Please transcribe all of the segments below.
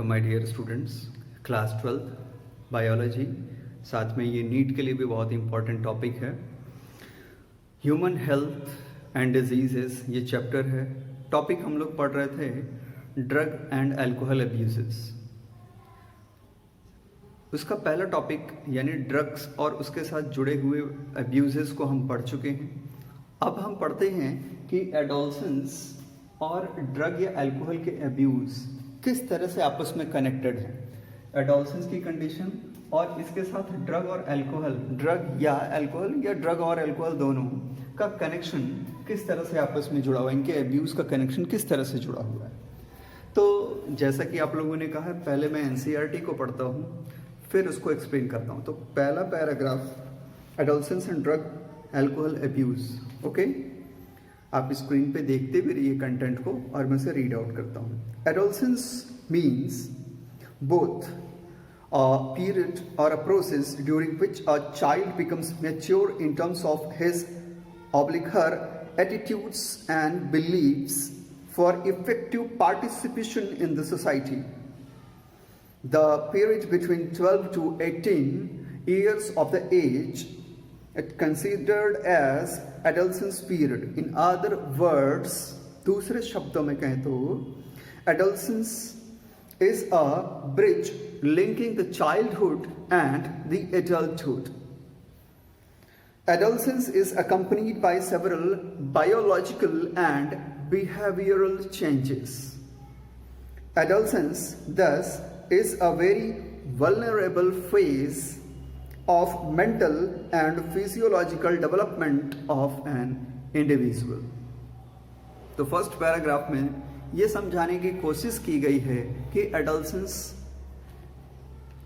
Welcome my dear students, class 12 biology. साथ में ये नीट के लिए भी बहुत इंपॉर्टेंट टॉपिक है। ह्यूमन हेल्थ एंड डिजीजेस ये चैप्टर है। टॉपिक हम लोग पढ़ रहे थे ड्रग एंड अल्कोहल अब्यूजेस। उसका पहला टॉपिक यानी ड्रग्स और उसके साथ जुड़े हुए अब्यूजेस को हम पढ़ चुके हैं। अब हम पढ़ते हैं कि एडोलसेंस और ड्रग या अल्कोहल के अब्यूज़ किस तरह से आपस में कनेक्टेड है। एडोलसेंस की कंडीशन और इसके साथ ड्रग और अल्कोहल, ड्रग या अल्कोहल या ड्रग और अल्कोहल दोनों का कनेक्शन किस तरह से आपस में जुड़ा हुआ है, इनके अब्यूज़ का कनेक्शन किस तरह से जुड़ा हुआ है। तो जैसा कि आप लोगों ने कहा है, पहले मैं एनसीईआरटी को पढ़ता हूँ, फिर उसको एक्सप्लेन करता हूँ। तो पहला paragraph, adolescence and drug alcohol abuse. Okay, आप स्क्रीन पे देखते भी रहिए कंटेंट को और मैं उसे रीड आउट करता हूँ। Adolescence means both a period or a process during which a child becomes mature in terms of his or her attitudes and beliefs for effective participation in the society. The period between 12 to 18 years of the age it considered as adolescence period. In other words, दूसरे शब्दों में कहें तो adolescence is a bridge linking the childhood and the adulthood. Adolescence is accompanied by several biological and behavioral changes. Adolescence, thus, is a very vulnerable phase of mental and physiological development of an individual. तो first paragraph में ये समझाने की कोशिश की गई है कि एडोलसेंस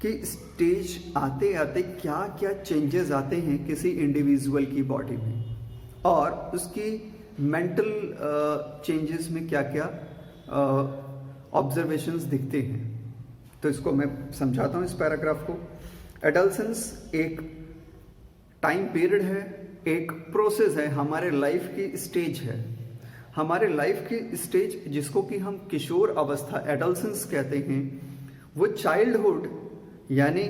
की स्टेज आते आते क्या क्या चेंजेस आते हैं किसी इंडिविजुअल की बॉडी में और उसकी मेंटल चेंजेस में क्या क्या ऑब्जर्वेशंस दिखते हैं। तो इसको मैं समझाता हूँ इस पैराग्राफ को। एडोलसेंस एक टाइम पीरियड है, एक प्रोसेस है, हमारे लाइफ की स्टेज है। हमारे लाइफ की स्टेज जिसको कि हम किशोर अवस्था एडोलसेंस कहते हैं, वो चाइल्डहुड यानी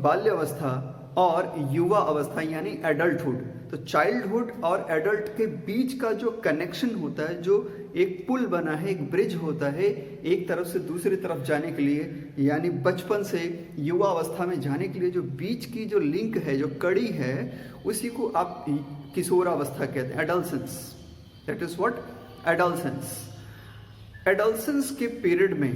बाल्यावस्था और युवा अवस्था यानी एडल्टहुड। तो चाइल्डहुड और एडल्ट के बीच का जो कनेक्शन होता है, जो एक पुल बना है, एक ब्रिज होता है एक तरफ से दूसरी तरफ जाने के लिए, यानी बचपन से युवा अवस्था में जाने के लिए जो बीच की जो लिंक है, जो कड़ी है, उसी को आप किशोरावस्था कहते हैं, adolescence. That is what adolescence. Adolescence के पीरियड में,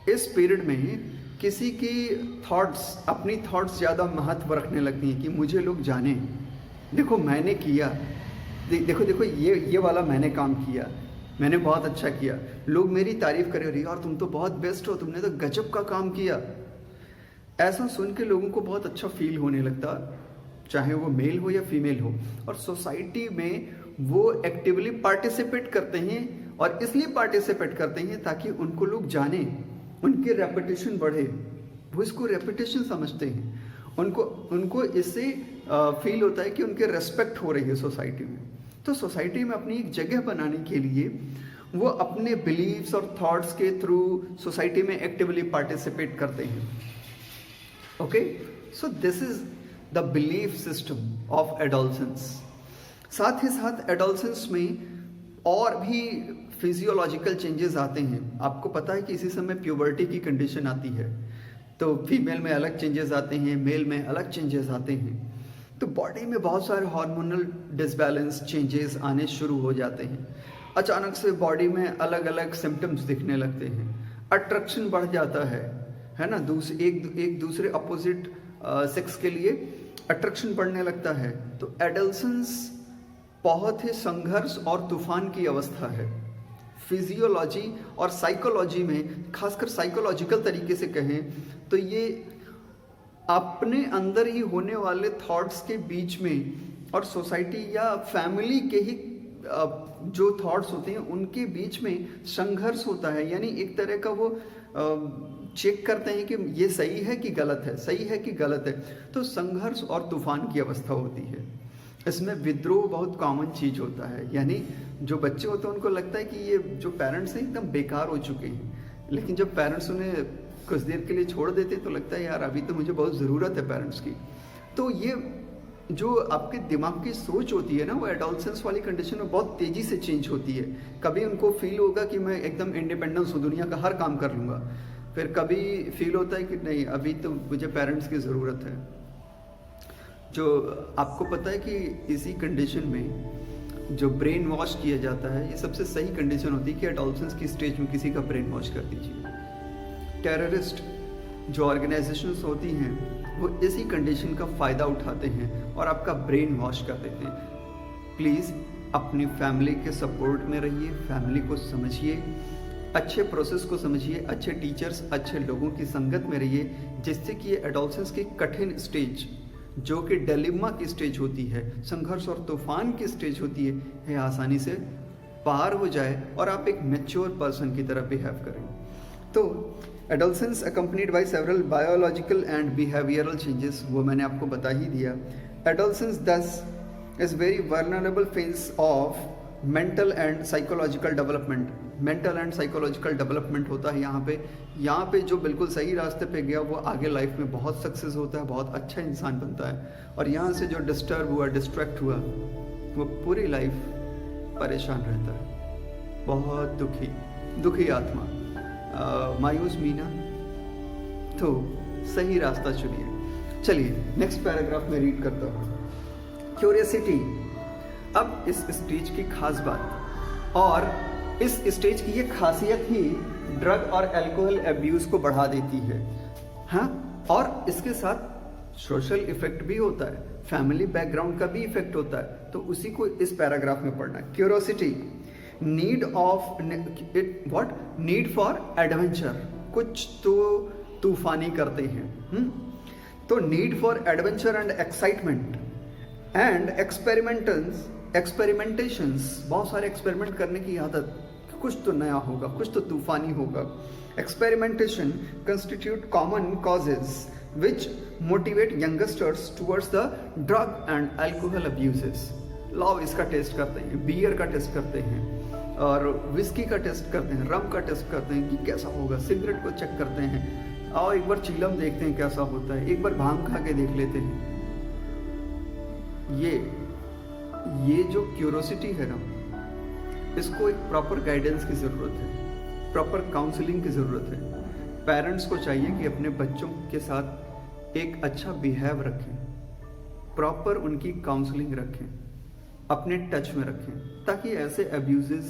इस पीरियड में किसी की थॉट्स, अपनी थॉट्स ज़्यादा महत्व रखने लगती हैं कि मुझे लोग जाने, देखो मैंने किया, देखो देखो ये वाला मैंने काम किया, मैंने बहुत अच्छा किया, लोग मेरी तारीफ करें, अरे यार तुम तो बहुत बेस्ट हो, तुमने तो गजब का काम किया। ऐसा सुन के लोगों को बहुत अच्छा फील होने लगता, चाहे वो मेल हो या फीमेल हो, और सोसाइटी में वो एक्टिवली पार्टिसिपेट करते हैं। और इसलिए पार्टिसिपेट करते हैं ताकि उनको लोग जाने, उनकी रेपुटेशन बढ़े। वो इसको रेपुटेशन समझते हैं, उनको इससे फील होता है कि उनके रेस्पेक्ट हो रही है सोसाइटी में। तो सोसाइटी में अपनी एक जगह बनाने के लिए वो अपने बिलीव्स और थॉट्स के थ्रू सोसाइटी में एक्टिवली पार्टिसिपेट करते हैं। Okay, so this is the belief system of adolescence. साथ ही साथ एडोलसेंस में और भी फिजियोलॉजिकल चेंजेस आते हैं। आपको पता है कि इसी समय प्यूबर्टी की कंडीशन आती है, तो फीमेल में अलग चेंजेस आते हैं, मेल में अलग चेंजेस आते हैं। तो बॉडी में बहुत सारे हार्मोनल डिसबैलेंस चेंजेस आने शुरू हो जाते हैं। अचानक से बॉडी में अलग अलग सिम्टम्स दिखने लगते हैं, अट्रैक्शन बढ़ जाता है ना, एक दूसरे अपोजिट सेक्स के लिए अट्रैक्शन बढ़ने लगता है। तो एडोलसेंस बहुत ही संघर्ष और तूफान की अवस्था है। फिजियोलॉजी और साइकोलॉजी में, खासकर साइकोलॉजिकल तरीके से कहें तो ये अपने अंदर ही होने वाले थॉट्स के बीच में और सोसाइटी या फैमिली के ही जो थॉट्स होते हैं उनके बीच में संघर्ष होता है। यानी एक तरह का वो चेक करते हैं कि ये सही है कि गलत है, सही है कि गलत है। तो संघर्ष और तूफान की अवस्था होती है। इसमें विद्रोह बहुत कॉमन चीज होता है, यानी जो बच्चे होते हैं उनको लगता है कि ये जो पेरेंट्स हैं एकदम बेकार हो चुके हैं, लेकिन जब पेरेंट्स उन्हें कुछ देर के लिए छोड़ देते तो लगता है यार अभी तो मुझे बहुत ज़रूरत है पेरेंट्स की। तो ये जो आपके दिमाग की सोच होती है ना, वो एडोलसेंस वाली कंडीशन में बहुत तेज़ी से चेंज होती है। कभी उनको फील होगा कि मैं एकदम इंडिपेंडेंस हूँ, दुनिया का हर काम कर लूँगा, फिर कभी फील होता है कि नहीं अभी तो मुझे पेरेंट्स की ज़रूरत है। जो आपको पता है कि इसी कंडीशन में जो ब्रेन वॉश किया जाता है, ये सबसे सही कंडीशन होती है कि एडोलसेंस की स्टेज में किसी का ब्रेन वॉश कर दीजिए। टेररिस्ट जो ऑर्गेनाइजेशंस होती हैं वो इसी कंडीशन का फ़ायदा उठाते हैं और आपका ब्रेन वॉश कर देते हैं। प्लीज़ अपनी फैमिली के सपोर्ट में रहिए, फैमिली को समझिए, अच्छे प्रोसेस को समझिए, अच्छे टीचर्स, अच्छे लोगों की संगत में रहिए, जिससे कि ये एडोलसेंस की कठिन स्टेज जो कि डिलेमा की स्टेज होती है, संघर्ष और तूफान की स्टेज होती है, ये आसानी से पार हो जाए और आप एक मैच्योर पर्सन की तरह बिहेव करें। तो adolescence accompanied by several biological and behavioural changes, वो मैंने आपको बता ही दिया। एडोलसेंस दस is very vulnerable phase of mental and psychological development. Mental and psychological development होता है यहाँ पे जो बिल्कुल सही रास्ते पे गया वो आगे लाइफ में बहुत सक्सेस होता है, बहुत अच्छा इंसान बनता है। और यहाँ से जो डिस्टर्ब हुआ, डिस्ट्रैक्ट हुआ, वो पूरी लाइफ परेशान रहता है, बहुत दुखी आत्मा, मायूस मीना। तो सही रास्ता चुनिए। चलिए नेक्स्ट पैराग्राफ में रीड करता हूँ। क्यूरियोसिटी, अब इस स्टेज की खास बात और इस स्टेज की ये खासियत ही ड्रग और अल्कोहल अब्यूज को बढ़ा देती है। हाँ, और इसके साथ सोशल इफेक्ट भी होता है, फैमिली बैकग्राउंड का भी इफेक्ट होता है। तो उसी को इस पैराग्राफ में पढ़ना है। क्यूरियोसिटी, नीड फॉर एडवेंचर, कुछ तो तूफानी करते हैं। तो need for adventure and excitement and experimentations, बहुत सारे एक्सपेरिमेंट करने की आदत, कुछ तो नया होगा, कुछ तो तूफानी होगा। Experimentation constitute common causes which motivate youngsters towards the drug and alcohol abuses. लाओ इसका टेस्ट करते हैं, बियर का टेस्ट करते हैं, और विस्की का टेस्ट करते हैं, रम का टेस्ट करते हैं कि कैसा होगा, सिगरेट को चेक करते हैं, और एक बार चीलम देखते हैं कैसा होता है, एक बार भांग खा के देख लेते हैं। ये जो क्यूरोसिटी है ना, इसको एक प्रॉपर गाइडेंस की ज़रूरत है, प्रॉपर काउंसलिंग की ज़रूरत है। पेरेंट्स को चाहिए कि अपने बच्चों के साथ एक अच्छा बिहेव रखें, प्रॉपर उनकी काउंसलिंग रखें, अपने टच में रखें, ताकि ऐसे अब्यूजेस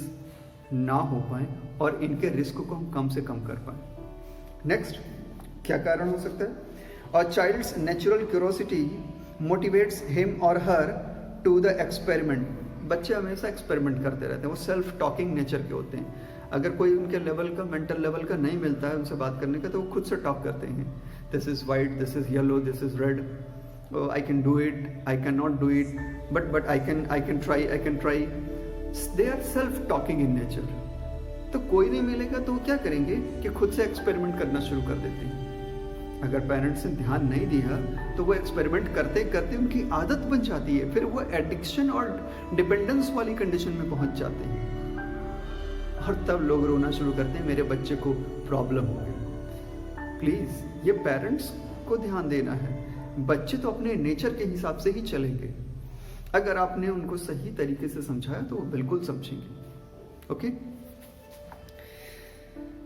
ना हो पाए और इनके रिस्क को हम कम से कम कर पाए। नेक्स्ट, क्या कारण हो सकता है? A child's natural curiosity motivates him और हर टू द एक्सपेरिमेंट। बच्चे हमेशा एक्सपेरिमेंट करते रहते हैं, वो सेल्फ टॉकिंग नेचर के होते हैं। अगर कोई उनके लेवल का, मेंटल लेवल का नहीं मिलता है उनसे बात करने का, तो वो खुद से टॉक करते हैं। This is white, this is yellow, this is red, I can do it, I cannot do it, but I can try. They are self-talking in nature. तो कोई नहीं मिलेगा तो वो क्या करेंगे कि खुद से एक्सपेरिमेंट करना शुरू कर देते हैं। अगर पेरेंट्स ने ध्यान नहीं दिया तो वो एक्सपेरिमेंट करते करते उनकी आदत बन जाती है, फिर वो एडिक्शन और डिपेंडेंस वाली कंडीशन में पहुंच जाते हैं, और तब लोग रोना शुरू करते हैं, मेरे बच्चे को प्रॉब्लम हो गई। प्लीज़, ये पेरेंट्स को ध्यान देना है। बच्चे तो अपने नेचर के हिसाब से ही चलेंगे। अगर आपने उनको सही तरीके से समझाया तो वो बिल्कुल समझेंगे। Okay.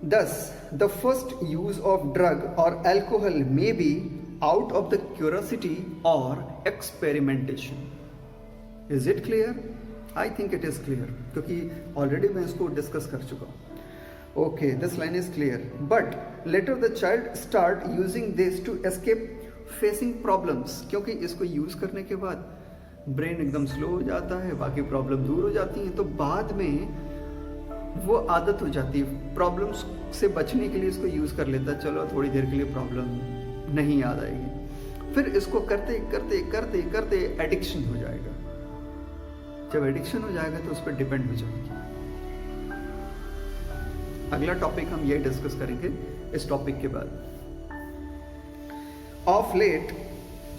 10. The first use of drug or alcohol may be out of the curiosity or experimentation. Is it clear? I think it is clear, क्योंकि already मैं इसको डिस्कस कर चुका हूँ। Okay, this line is clear. But later the child start using this to escape facing problems, क्योंकि इसको use करने के बाद ब्रेन एकदम स्लो हो जाता है, बाकी प्रॉब्लम दूर हो जाती हैं, तो बाद में वो आदत हो जाती है, प्रॉब्लम्स से बचने के लिए इसको यूज़ कर लेता है। चलो थोड़ी देर के लिए प्रॉब्लम नहीं याद आएगी, फिर इसको करते करते करते करते एडिक्शन हो जाएगा। जब एडिक्शन हो जाएगा तो उस पर डिपेंड हो जाएगी। अगला टॉपिक हम ये डिस्कस करेंगे इस टॉपिक के बाद। Of late,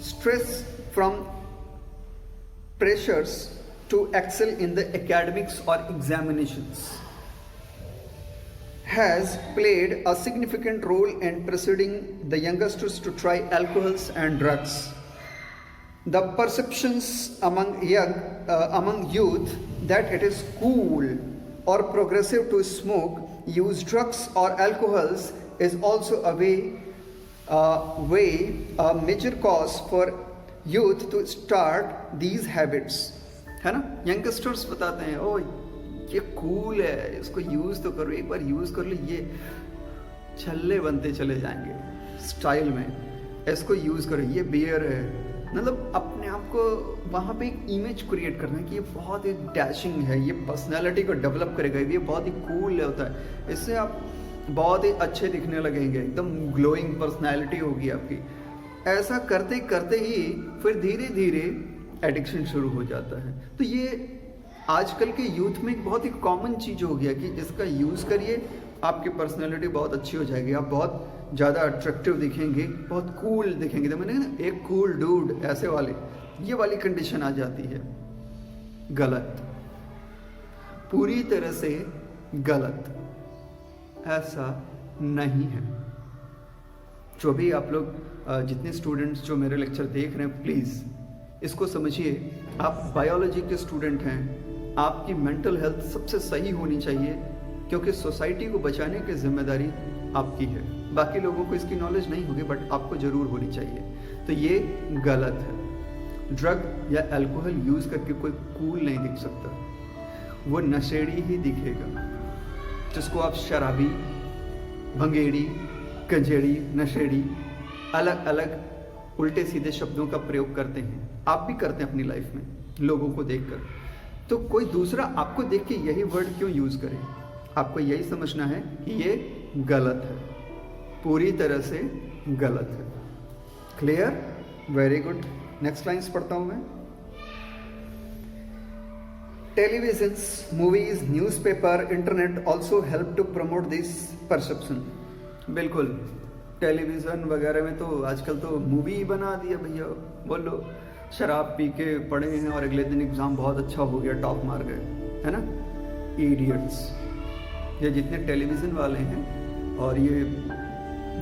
stress from pressures to excel in the academics or examinations has played a significant role in persuading the youngsters to try alcohols and drugs. The perceptions among youth that it is cool or progressive to smoke, use drugs or alcohols is also a major cause for youth to start these habits. है ना, youngsters बताते हैं ओ ये cool है, इसको use तो करो, एक बार यूज़ कर लो, ये छल्ले बनते चले जाएंगे स्टाइल में, इसको यूज़ करो, ये बियर है। मतलब अपने आप को वहाँ पे एक इमेज क्रिएट करना है कि ये बहुत ही डैशिंग है, ये पर्सनैलिटी को डेवलप करेगा, ये बहुत ही कूल होता है, इससे आप बहुत ही अच्छे दिखने लगेंगे, एकदम ग्लोइंग पर्सनैलिटी होगी आपकी। ऐसा करते करते ही फिर धीरे धीरे एडिक्शन शुरू हो जाता है। तो ये आजकल के यूथ में एक बहुत ही कॉमन चीज़ हो गया कि इसका यूज़ करिए, आपकी पर्सनैलिटी बहुत अच्छी हो जाएगी, आप बहुत ज़्यादा अट्रैक्टिव दिखेंगे, बहुत कूल दिखेंगे। तो मैंने ना एक कूल डूड ऐसे वाले, ये वाली कंडीशन आ जाती है। गलत, पूरी तरह से गलत, ऐसा नहीं है। जो भी आप लोग जितने स्टूडेंट्स जो मेरे लेक्चर देख रहे हैं, प्लीज़ इसको समझिए, आप बायोलॉजी के स्टूडेंट हैं, आपकी मेंटल हेल्थ सबसे सही होनी चाहिए, क्योंकि सोसाइटी को बचाने की जिम्मेदारी आपकी है। बाकी लोगों को इसकी नॉलेज नहीं होगी, बट आपको ज़रूर होनी चाहिए। तो ये गलत है। ड्रग या अल्कोहल यूज़ करके कोई कूल नहीं दिख सकता, वो नशेड़ी ही दिखेगा। जिसको आप शराबी, भंगेड़ी, गंजेड़ी, नशेड़ी, अलग अलग उल्टे सीधे शब्दों का प्रयोग करते हैं, आप भी करते हैं अपनी लाइफ में लोगों को देखकर। तो कोई दूसरा आपको देख के यही वर्ड क्यों यूज़ करे? आपको यही समझना है कि ये गलत है, पूरी तरह से गलत है। Clear? Very good. Next lines पढ़ता हूं मैं। Televisions, movies, newspaper, internet also help to promote this perception. बिल्कुल, टेलीविज़न वगैरह में तो आजकल तो मूवी ही बना दिया भैया। बोलो शराब पी के पढ़े हैं और अगले दिन एग्ज़ाम बहुत अच्छा हो गया, टॉप मार गए, है ना। इडियट्स, ये जितने टेलीविज़न वाले हैं और ये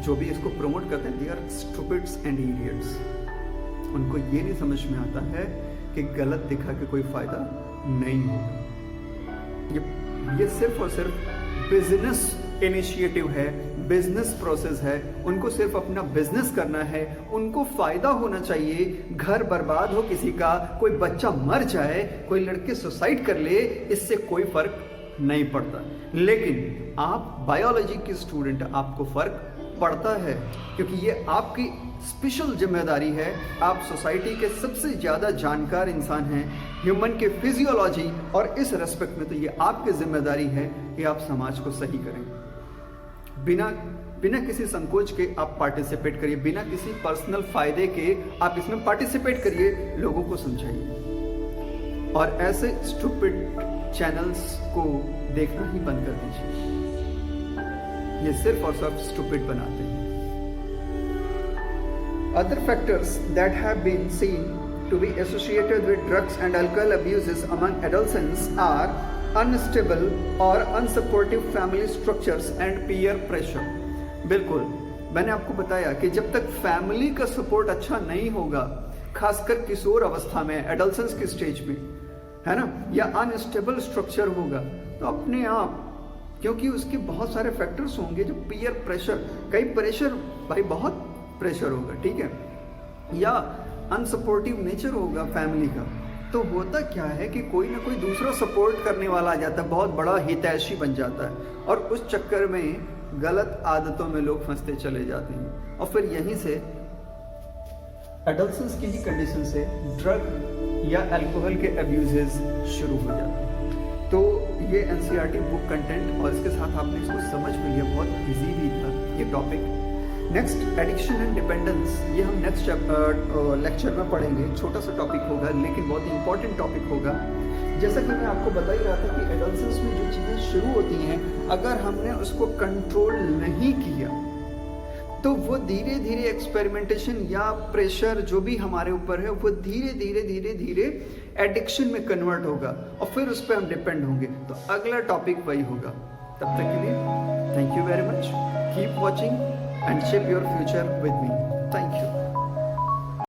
जो भी इसको प्रमोट करते हैं, they are stupids and idiots. उनको ये नहीं समझ में आता है कि गलत दिखा के कोई फ़ायदा नहीं होगा। ये सिर्फ और सिर्फ बिजनेस इनिशिएटिव है, बिजनेस प्रोसेस है। उनको सिर्फ अपना बिजनेस करना है, उनको फायदा होना चाहिए। घर बर्बाद हो किसी का, कोई बच्चा मर जाए, कोई लड़के सुसाइड कर ले, इससे कोई फर्क नहीं पड़ता। लेकिन आप बायोलॉजी के स्टूडेंट, आपको फर्क पड़ता है, क्योंकि ये आपकी स्पेशल जिम्मेदारी है। आप सोसाइटी के सबसे ज़्यादा जानकार इंसान हैं ह्यूमन के फिजियोलॉजी, और इस रेस्पेक्ट में तो ये आपकी जिम्मेदारी है कि आप समाज को सही करें। बिना किसी संकोच के आप पार्टिसिपेट करिए, बिना किसी पर्सनल फायदे के आप इसमें पार्टिसिपेट करिए, लोगों को समझाइए, और ऐसे स्टूपिड चैनल्स को देखना ही बंद कर दीजिए। ये सिर्फ और सिर्फ स्टूपिड बनाते हैं। Other factors that have been seen to be associated with drugs and alcohol abuses among adolescents are unstable or unsupportive family structures and peer pressure. बिल्कुल, मैंने आपको बताया कि जब तक फैमिली का सपोर्ट अच्छा नहीं होगा, खासकर किशोर अवस्था में, एडोलेसेंस की स्टेज में, है ना, या अनस्टेबल स्ट्रक्चर होगा, तो अपने आप, क्योंकि उसके बहुत सारे फैक्टर्स होंगे, जो पीयर प्रेशर, कई प्रेशर, भाई बहुत प्रेशर होगा, ठीक है, या अनसपोर्टिव नेचर होगा फैमिली का, तो होता क्या है कि कोई ना कोई दूसरा सपोर्ट करने वाला आ जाता है, बहुत बड़ा हितैषी बन जाता है, और उस चक्कर में गलत आदतों में लोग फंसते चले जाते हैं, और फिर यहीं से एडोलेसेंस की ही कंडीशन से ड्रग या अल्कोहल के अब्यूजेस शुरू हो जाते हैं। तो ये एनसीईआरटी बुक कंटेंट, और इसके साथ आपने इसको समझ में लिया, बहुत इजी भी था ये topic. Next, addiction and dependence, ये हम नेक्स्ट लेक्चर में पढ़ेंगे। छोटा सा टॉपिक होगा, लेकिन बहुत इंपॉर्टेंट टॉपिक होगा। जैसा कि मैं आपको बता ही रहा था कि एडोलेसेंस में जो चीज़ें शुरू होती हैं, अगर हमने उसको कंट्रोल नहीं किया, तो वो धीरे धीरे एक्सपेरिमेंटेशन या प्रेशर जो भी हमारे ऊपर है, वो धीरे धीरे धीरे धीरे एडिक्शन में कन्वर्ट होगा, और फिर उस पर हम डिपेंड होंगे। तो अगला टॉपिक वही होगा तब तक के लिए thank you very much, keep watching and shape your future with me. Thank you.